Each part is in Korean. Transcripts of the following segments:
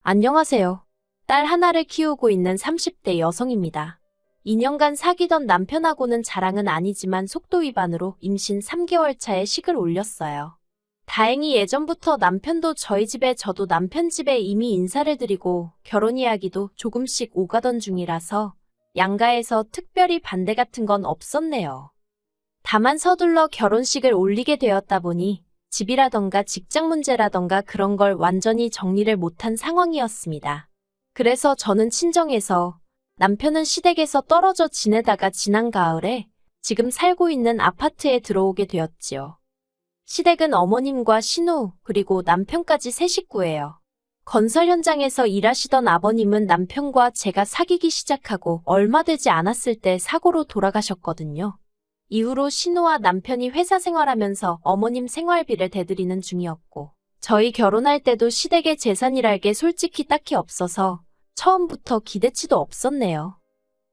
안녕하세요. 딸 하나를 키우고 있는 30대 여성입니다. 2년간 사귀던 남편하고는 자랑은 아니지만 속도 위반으로 임신 3개월 차에 식을 올렸어요. 다행히 예전부터 남편도 저희 집에 저도 남편 집에 이미 인사를 드리고 결혼 이야기도 조금씩 오가던 중이라서 양가에서 특별히 반대 같은 건 없었네요. 다만 서둘러 결혼식을 올리게 되었다 보니 집이라던가 직장 문제라던가 그런 걸 완전히 정리를 못한 상황이었습니다. 그래서 저는 친정에서, 남편은 시댁에서 떨어져 지내다가 지난 가을에 지금 살고 있는 아파트에 들어오게 되었지요. 시댁은 어머님과 신우, 그리고 남편까지 세 식구예요. 건설 현장에서 일하시던 아버님은 남편과 제가 사귀기 시작하고 얼마 되지 않았을 때 사고로 돌아가셨거든요. 이후로 신우와 남편이 회사 생활하면서 어머님 생활비를 대드리는 중이었고, 저희 결혼할 때도 시댁의 재산이랄 게 솔직히 딱히 없어서 처음부터 기대치도 없었네요.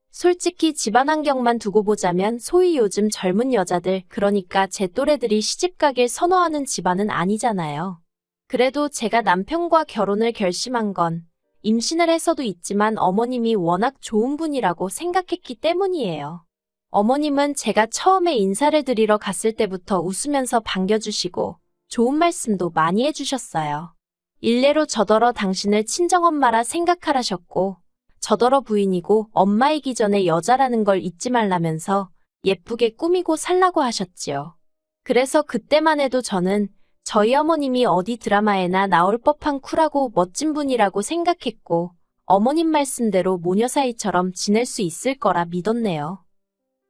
솔직히 집안 환경만 두고 보자면 소위 요즘 젊은 여자들, 그러니까 제 또래들이 시집가길 선호하는 집안은 아니잖아요. 그래도 제가 남편과 결혼을 결심한 건 임신을 해서도 있지만 어머님이 워낙 좋은 분이라고 생각했기 때문이에요. 어머님은 제가 처음에 인사를 드리러 갔을 때부터 웃으면서 반겨주시고 좋은 말씀도 많이 해주셨어요. 일례로 저더러 당신을 친정엄마라 생각하라셨고, 저더러 부인이고 엄마이기 전에 여자라는 걸 잊지 말라면서 예쁘게 꾸미고 살라고 하셨지요. 그래서 그때만 해도 저는 저희 어머님이 어디 드라마에나 나올 법한 쿨하고 멋진 분이라고 생각했고, 어머님 말씀대로 모녀 사이처럼 지낼 수 있을 거라 믿었네요.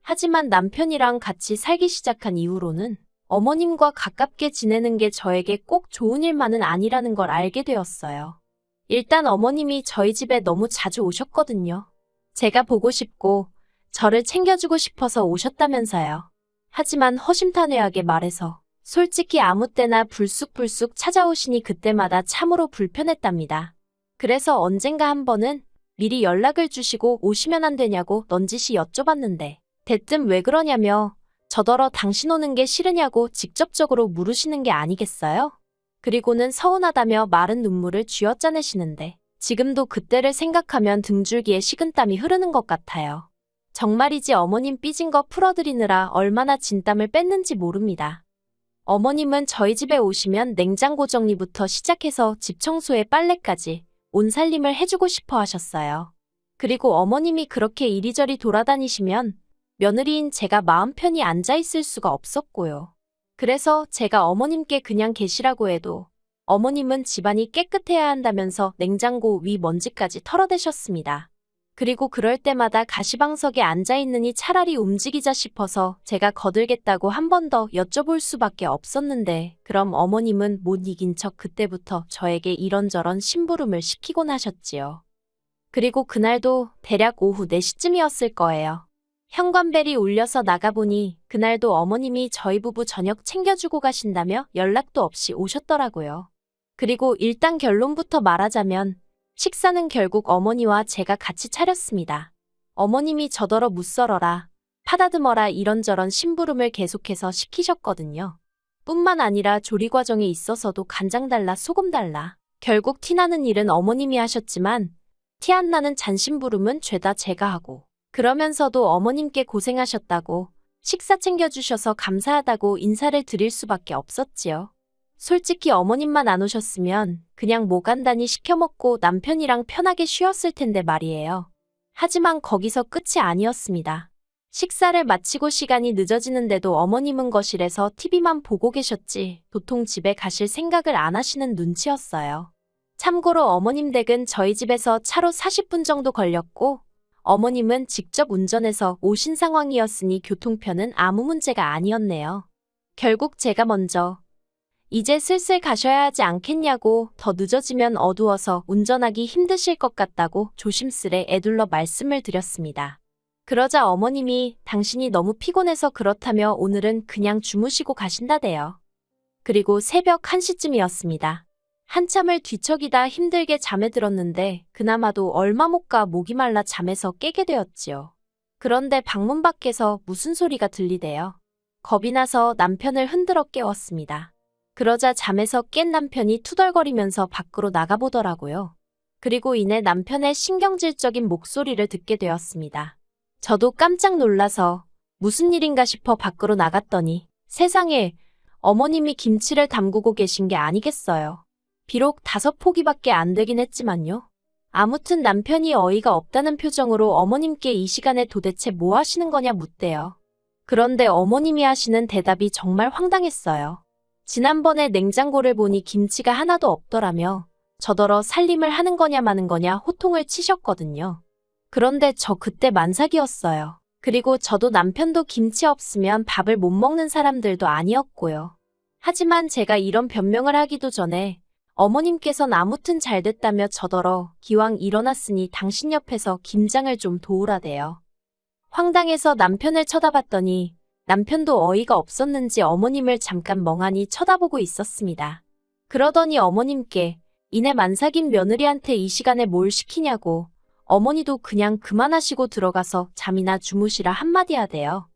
하지만 남편이랑 같이 살기 시작한 이후로는 어머님과 가깝게 지내는 게 저에게 꼭 좋은 일만은 아니라는 걸 알게 되었어요. 일단 어머님이 저희 집에 너무 자주 오셨거든요. 제가 보고 싶고 저를 챙겨주고 싶어서 오셨다면서요. 하지만 허심탄회하게 말해서 솔직히 아무 때나 불쑥불쑥 찾아오시니 그때마다 참으로 불편했답니다. 그래서 언젠가 한 번은 미리 연락을 주시고 오시면 안 되냐고 넌지시 여쭤봤는데 대뜸 왜 그러냐며 저더러 당신 오는 게 싫으냐고 직접적으로 물으시는 게 아니겠어요? 그리고는 서운하다며 마른 눈물을 쥐어짜내시는데 지금도 그때를 생각하면 등줄기에 식은땀이 흐르는 것 같아요. 정말이지 어머님 삐진 거 풀어드리느라 얼마나 진땀을 뺐는지 모릅니다. 어머님은 저희 집에 오시면 냉장고 정리부터 시작해서 집 청소에 빨래까지 온 살림을 해주고 싶어 하셨어요. 그리고 어머님이 그렇게 이리저리 돌아다니시면 며느리인 제가 마음 편히 앉아있을 수가 없었고요. 그래서 제가 어머님께 그냥 계시라고 해도 어머님은 집안이 깨끗해야 한다면서 냉장고 위 먼지까지 털어대셨습니다. 그리고 그럴 때마다 가시방석에 앉아있느니 차라리 움직이자 싶어서 제가 거들겠다고 한 번 더 여쭤볼 수밖에 없었는데 그럼 어머님은 못 이긴 척 그때부터 저에게 이런저런 심부름을 시키곤 하셨지요. 그리고 그날도 대략 오후 4시쯤이었을 거예요. 현관벨이 울려서 나가보니 그날도 어머님이 저희 부부 저녁 챙겨주고 가신다며 연락도 없이 오셨더라고요. 그리고 일단 결론부터 말하자면 식사는 결국 어머니와 제가 같이 차렸습니다. 어머님이 저더러 무썰어라, 파다듬어라 이런저런 심부름을 계속해서 시키셨거든요. 뿐만 아니라 조리 과정에 있어서도 간장 달라 소금 달라. 결국 티나는 일은 어머님이 하셨지만 티 안 나는 잔심부름은 죄다 제가 하고 그러면서도 어머님께 고생하셨다고 식사 챙겨주셔서 감사하다고 인사를 드릴 수밖에 없었지요. 솔직히 어머님만 안 오셨으면 그냥 뭐 간단히 시켜 먹고 남편이랑 편하게 쉬었을 텐데 말이에요. 하지만 거기서 끝이 아니었습니다. 식사를 마치고 시간이 늦어지는데도 어머님은 거실에서 TV만 보고 계셨지 도통 집에 가실 생각을 안 하시는 눈치였어요. 참고로 어머님 댁은 저희 집에서 차로 40분 정도 걸렸고 어머님은 직접 운전해서 오신 상황이었으니 교통편은 아무 문제가 아니었네요. 결국 제가 먼저 이제 슬슬 가셔야 하지 않겠냐고 더 늦어지면 어두워서 운전하기 힘드실 것 같다고 조심스레 애둘러 말씀을 드렸습니다. 그러자 어머님이 당신이 너무 피곤해서 그렇다며 오늘은 그냥 주무시고 가신다대요. 그리고 새벽 1시쯤이었습니다. 한참을 뒤척이다 힘들게 잠에 들었는데 그나마도 얼마 못 가 목이 말라 잠에서 깨게 되었지요. 그런데 방문 밖에서 무슨 소리가 들리대요. 겁이 나서 남편을 흔들어 깨웠습니다. 그러자 잠에서 깬 남편이 투덜거리면서 밖으로 나가보더라고요. 그리고 이내 남편의 신경질적인 목소리를 듣게 되었습니다. 저도 깜짝 놀라서 무슨 일인가 싶어 밖으로 나갔더니 세상에 어머님이 김치를 담그고 계신 게 아니겠어요. 비록 5포기밖에 안 되긴 했지만요. 아무튼 남편이 어이가 없다는 표정으로 어머님께 이 시간에 도대체 뭐 하시는 거냐 묻대요. 그런데 어머님이 하시는 대답이 정말 황당했어요. 지난번에 냉장고를 보니 김치가 하나도 없더라며 저더러 살림을 하는 거냐 마는 거냐 호통을 치셨거든요. 그런데 저 그때 만삭이었어요. 그리고 저도 남편도 김치 없으면 밥을 못 먹는 사람들도 아니었고요. 하지만 제가 이런 변명을 하기도 전에 어머님께선 아무튼 잘됐다며 저더러 기왕 일어났으니 당신 옆에서 김장을 좀 도우라대요. 황당해서 남편을 쳐다봤더니 남편도 어이가 없었는지 어머님을 잠깐 멍하니 쳐다보고 있었습니다. 그러더니 어머님께 이내 만삭인 며느리한테 이 시간에 뭘 시키냐고 어머니도 그냥 그만하시고 들어가서 잠이나 주무시라 한마디 하대요.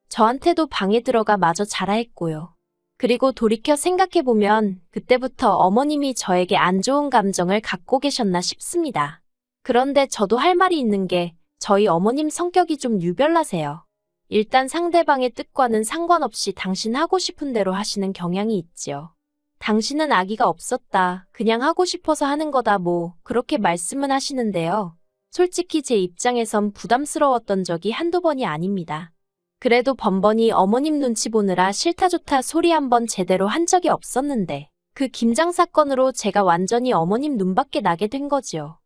저한테도 방에 들어가 마저 자라 했고요. 그리고 돌이켜 생각해보면 그때부터 어머님이 저에게 안 좋은 감정을 갖고 계셨나 싶습니다. 그런데 저도 할 말이 있는 게 저희 어머님 성격이 좀 유별나세요. 일단 상대방의 뜻과는 상관없이 당신 하고 싶은 대로 하시는 경향이 있지요. 당신은 아기가 없었다. 그냥 하고 싶어서 하는 거다 뭐 그렇게 말씀은 하시는데요. 솔직히 제 입장에선 부담스러웠던 적이 한두 번이 아닙니다. 그래도 번번이 어머님 눈치 보느라 싫다 좋다 소리 한번 제대로 한 적이 없었는데 그 김장 사건으로 제가 완전히 어머님 눈밖에 나게 된 거지요.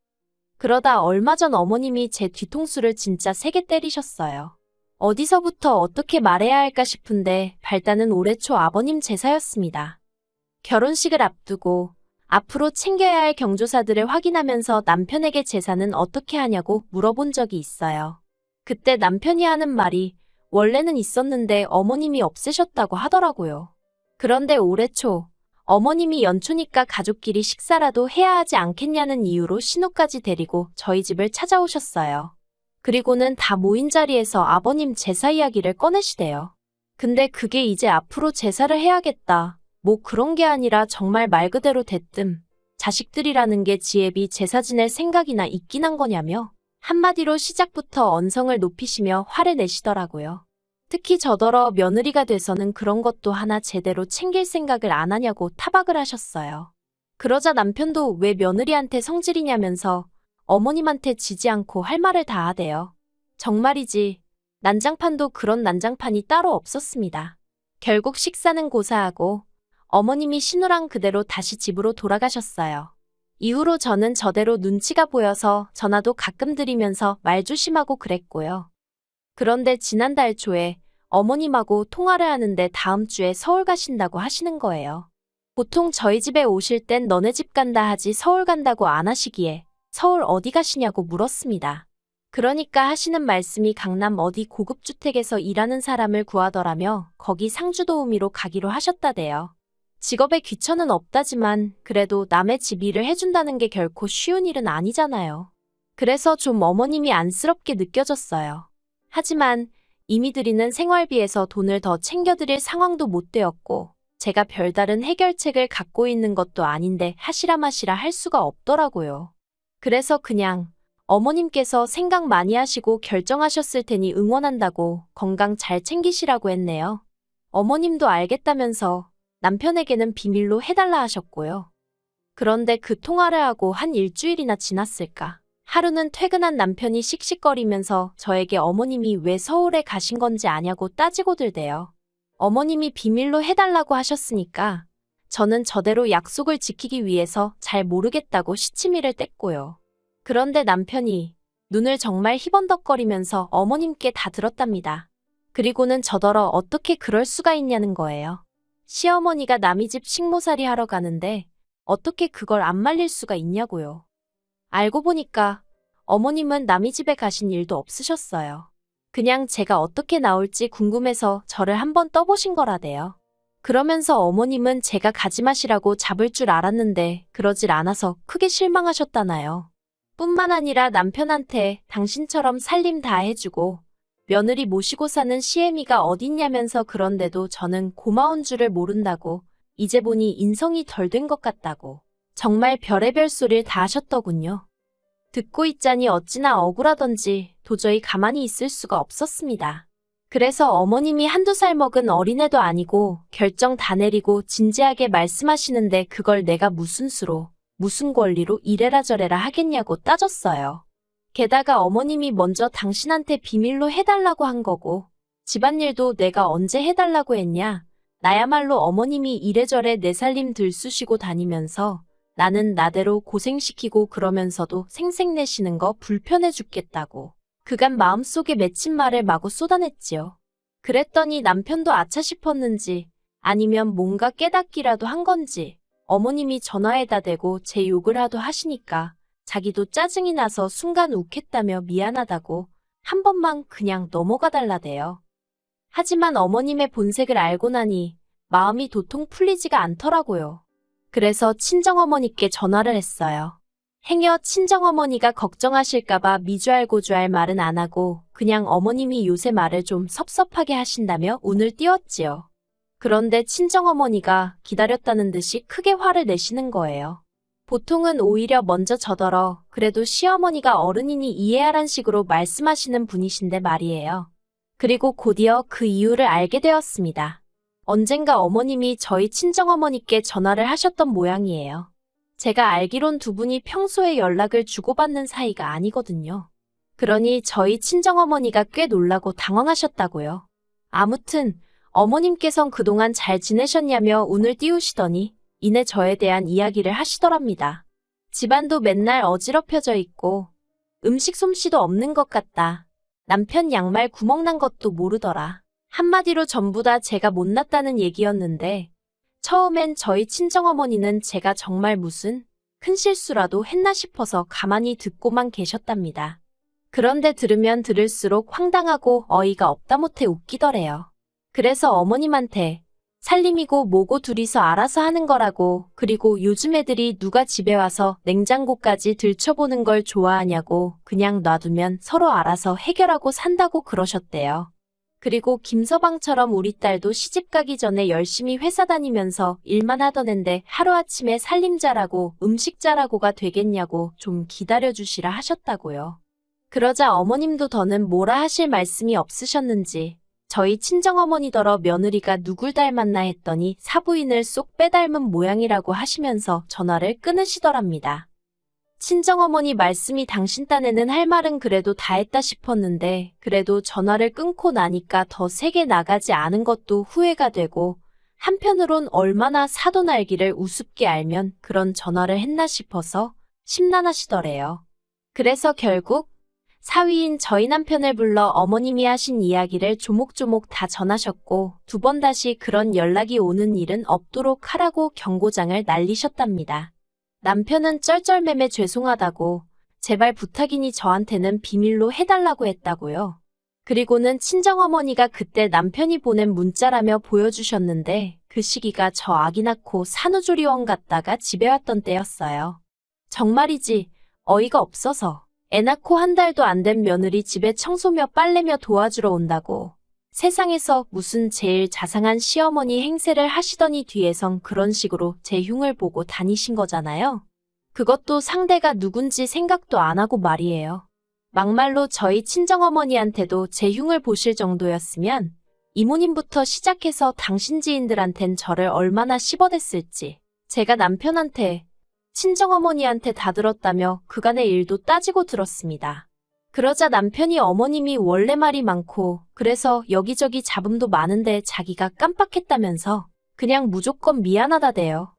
그러다 얼마 전 어머님이 제 뒤통수를 진짜 세게 때리셨어요. 어디서부터 어떻게 말해야 할까 싶은데 발단은 올해 초 아버님 제사였습니다. 결혼식을 앞두고 앞으로 챙겨야 할 경조사들을 확인하면서 남편에게 제사는 어떻게 하냐고 물어본 적이 있어요. 그때 남편이 하는 말이 원래는 있었는데 어머님이 없애셨다고 하더라고요. 그런데 올해 초 어머님이 연초니까 가족끼리 식사라도 해야 하지 않겠냐는 이유로 신우까지 데리고 저희 집을 찾아오셨어요. 그리고는 다 모인 자리에서 아버님 제사 이야기를 꺼내시대요. 근데 그게 이제 앞으로 제사를 해야겠다. 뭐 그런 게 아니라 정말 말 그대로 대뜸 자식들이라는 게 지애비 제사 지낼 생각이나 있긴 한 거냐며 한마디로 시작부터 언성을 높이시며 화를 내시더라고요. 특히 저더러 며느리가 돼서는 그런 것도 하나 제대로 챙길 생각을 안 하냐고 타박을 하셨어요. 그러자 남편도 왜 며느리한테 성질이냐면서 어머님한테 지지 않고 할 말을 다 하대요. 정말이지 난장판도 그런 난장판이 따로 없었습니다. 결국 식사는 고사하고 어머님이 신우랑 그대로 다시 집으로 돌아가셨어요. 이후로 저는 저대로 눈치가 보여서 전화도 가끔 드리면서 말 조심하고 그랬고요. 그런데 지난달 초에 어머님하고 통화를 하는데 다음 주에 서울 가신다고 하시는 거예요. 보통 저희 집에 오실 땐 너네 집 간다 하지 서울 간다고 안 하시기에 서울 어디 가시냐고 물었습니다. 그러니까 하시는 말씀이 강남 어디 고급주택에서 일하는 사람을 구하더라며 거기 상주도우미로 가기로 하셨다대요. 직업에 귀천은 없다지만 그래도 남의 집 일을 해준다는 게 결코 쉬운 일은 아니잖아요. 그래서 좀 어머님이 안쓰럽게 느껴졌어요. 하지만 이미 드리는 생활비에서 돈을 더 챙겨드릴 상황도 못 되었고 제가 별다른 해결책을 갖고 있는 것도 아닌데 하시라 마시라 할 수가 없더라고요. 그래서 그냥 어머님께서 생각 많이 하시고 결정하셨을 테니 응원한다고 건강 잘 챙기시라고 했네요. 어머님도 알겠다면서 남편에게는 비밀로 해달라 하셨고요. 그런데 그 통화를 하고 한 일주일이나 지났을까. 하루는 퇴근한 남편이 씩씩거리면서 저에게 어머님이 왜 서울에 가신 건지 아냐고 따지고 들대요. 어머님이 비밀로 해달라고 하셨으니까 저는 저대로 약속을 지키기 위해서 잘 모르겠다고 시치미를 뗐고요. 그런데 남편이 눈을 정말 희번덕거리면서 어머님께 다 들었답니다. 그리고는 저더러 어떻게 그럴 수가 있냐는 거예요. 시어머니가 남의 집 식모살이 하러 가는데 어떻게 그걸 안 말릴 수가 있냐고요. 알고 보니까 어머님은 남의 집에 가신 일도 없으셨어요. 그냥 제가 어떻게 나올지 궁금해서 저를 한번 떠보신 거라대요. 그러면서 어머님은 제가 가지 마시라고 잡을 줄 알았는데 그러질 않아서 크게 실망하셨다나요. 뿐만 아니라 남편한테 당신처럼 살림 다 해주고 며느리 모시고 사는 시애미가 어딨냐면서 그런데도 저는 고마운 줄을 모른다고 이제 보니 인성이 덜 된 것 같다고 정말 별의별 소리를 다 하셨더군요. 듣고 있자니 어찌나 억울하던지 도저히 가만히 있을 수가 없었습니다. 그래서 어머님이 한두 살 먹은 어린애도 아니고 결정 다 내리고 진지하게 말씀하시는데 그걸 내가 무슨 수로, 무슨 권리로 이래라 저래라 하겠냐고 따졌어요. 게다가 어머님이 먼저 당신한테 비밀로 해달라고 한 거고 집안일도 내가 언제 해달라고 했냐. 나야말로 어머님이 이래저래 내 살림 들쑤시고 다니면서 나는 나대로 고생시키고 그러면서도 생색내시는 거 불편해 죽겠다고 그간 마음속에 맺힌 말을 마구 쏟아냈지요. 그랬더니 남편도 아차 싶었는지 아니면 뭔가 깨닫기라도 한 건지 어머님이 전화에다 대고 제 욕을 하도 하시니까 자기도 짜증이 나서 순간 욱했다며 미안하다고 한 번만 그냥 넘어가 달라대요. 하지만 어머님의 본색을 알고 나니 마음이 도통 풀리지가 않더라고요. 그래서 친정어머니께 전화를 했어요. 행여 친정어머니가 걱정하실까봐 미주알고주알 말은 안 하고 그냥 어머님이 요새 말을 좀 섭섭하게 하신다며 운을 띄웠지요. 그런데 친정어머니가 기다렸다는 듯이 크게 화를 내시는 거예요. 보통은 오히려 먼저 저더러 그래도 시어머니가 어른이니 이해하란 식으로 말씀하시는 분이신데 말이에요. 그리고 곧이어 그 이유를 알게 되었습니다. 언젠가 어머님이 저희 친정어머니께 전화를 하셨던 모양이에요. 제가 알기론 두 분이 평소에 연락을 주고받는 사이가 아니거든요. 그러니 저희 친정어머니가 꽤 놀라고 당황하셨다고요. 아무튼 어머님께선 그동안 잘 지내셨냐며 운을 띄우시더니 이내 저에 대한 이야기를 하시더랍니다. 집안도 맨날 어지럽혀져 있고 음식 솜씨도 없는 것 같다. 남편 양말 구멍 난 것도 모르더라. 한마디로 전부 다 제가 못났다는 얘기였는데 처음엔 저희 친정어머니는 제가 정말 무슨 큰 실수라도 했나 싶어서 가만히 듣고만 계셨답니다. 그런데 들으면 들을수록 황당하고 어이가 없다 못해 웃기더래요. 그래서 어머님한테 살림이고 뭐고 둘이서 알아서 하는 거라고 그리고 요즘 애들이 누가 집에 와서 냉장고까지 들춰보는 걸 좋아하냐고 그냥 놔두면 서로 알아서 해결하고 산다고 그러셨대요. 그리고 김서방처럼 우리 딸도 시집 가기 전에 열심히 회사 다니면서 일만 하던 앤데 하루아침에 살림 잘하고 음식 잘하고가 되겠냐고 좀 기다려주시라 하셨다고요. 그러자 어머님도 더는 뭐라 하실 말씀이 없으셨는지 저희 친정어머니더러 며느리가 누굴 닮았나 했더니 사부인을 쏙 빼닮은 모양이라고 하시면서 전화를 끊으시더랍니다. 친정어머니 말씀이 당신 딴에는 할 말은 그래도 다 했다 싶었는데 그래도 전화를 끊고 나니까 더 세게 나가지 않은 것도 후회가 되고 한편으론 얼마나 사돈 알기를 우습게 알면 그런 전화를 했나 싶어서 심란하시더래요. 그래서 결국 사위인 저희 남편을 불러 어머님이 하신 이야기를 조목조목 다 전하셨고 두 번 다시 그런 연락이 오는 일은 없도록 하라고 경고장을 날리셨답니다. 남편은 쩔쩔매매 죄송하다고 제발 부탁이니 저한테는 비밀로 해달라고 했다고요. 그리고는 친정어머니가 그때 남편이 보낸 문자라며 보여주셨는데 그 시기가 저 아기 낳고 산후조리원 갔다가 집에 왔던 때였어요. 정말이지 어이가 없어서 애 낳고 한 달도 안 된 며느리 집에 청소며 빨래며 도와주러 온다고 세상에서 무슨 제일 자상한 시어머니 행세를 하시더니 뒤에선 그런 식으로 제 흉을 보고 다니신 거잖아요. 그것도 상대가 누군지 생각도 안 하고 말이에요. 막말로 저희 친정어머니한테도 제 흉을 보실 정도였으면 이모님부터 시작해서 당신 지인들한텐 저를 얼마나 씹어댔을지 제가 남편한테 친정어머니한테 다 들었다며 그간의 일도 따지고 들었습니다. 그러자 남편이 어머님이 원래 말이 많고 그래서 여기저기 잡음도 많은데 자기가 깜빡했다면서 그냥 무조건 미안하다대요.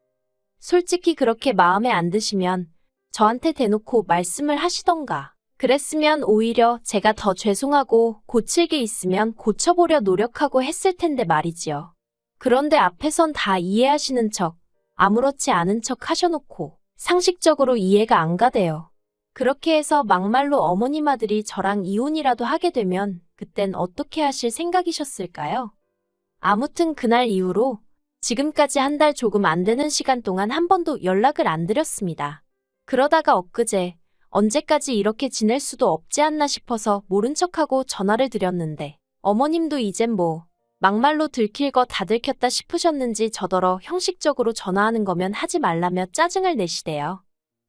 솔직히 그렇게 마음에 안 드시면 저한테 대놓고 말씀을 하시던가. 그랬으면 오히려 제가 더 죄송하고 고칠 게 있으면 고쳐보려 노력하고 했을 텐데 말이지요. 그런데 앞에선 다 이해하시는 척, 아무렇지 않은 척 하셔놓고 상식적으로 이해가 안 가대요. 그렇게 해서 막말로 어머님 아들이 저랑 이혼이라도 하게 되면 그땐 어떻게 하실 생각이셨을까요? 아무튼 그날 이후로 지금까지 한 달 조금 안 되는 시간 동안 한 번도 연락을 안 드렸습니다. 그러다가 엊그제 언제까지 이렇게 지낼 수도 없지 않나 싶어서 모른 척하고 전화를 드렸는데 어머님도 이젠 뭐 막말로 들킬 거 다 들켰다 싶으셨는지 저더러 형식적으로 전화하는 거면 하지 말라며 짜증을 내시대요.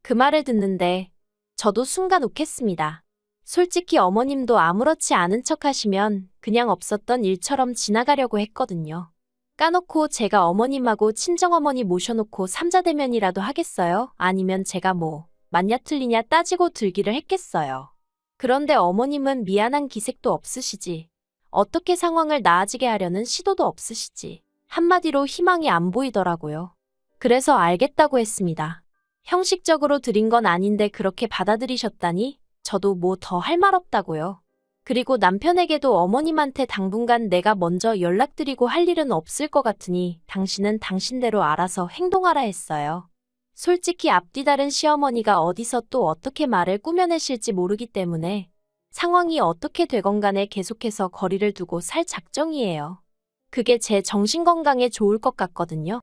그 말을 듣는데 저도 순간 욱했습니다. 솔직히 어머님도 아무렇지 않은 척 하시면 그냥 없었던 일처럼 지나가려고 했거든요. 까놓고 제가 어머님하고 친정어머니 모셔놓고 삼자대면이라도 하겠어요? 아니면 제가 뭐 맞냐 틀리냐 따지고 들기를 했겠어요. 그런데 어머님은 미안한 기색도 없으시지. 어떻게 상황을 나아지게 하려는 시도도 없으시지. 한마디로 희망이 안 보이더라고요. 그래서 알겠다고 했습니다. 형식적으로 드린 건 아닌데 그렇게 받아들이셨다니 저도 뭐 더 할 말 없다고요. 그리고 남편에게도 어머님한테 당분간 내가 먼저 연락드리고 할 일은 없을 것 같으니 당신은 당신대로 알아서 행동하라 했어요. 솔직히 앞뒤 다른 시어머니가 어디서 또 어떻게 말을 꾸며내실지 모르기 때문에 상황이 어떻게 되건 간에 계속해서 거리를 두고 살 작정이에요. 그게 제 정신건강에 좋을 것 같거든요.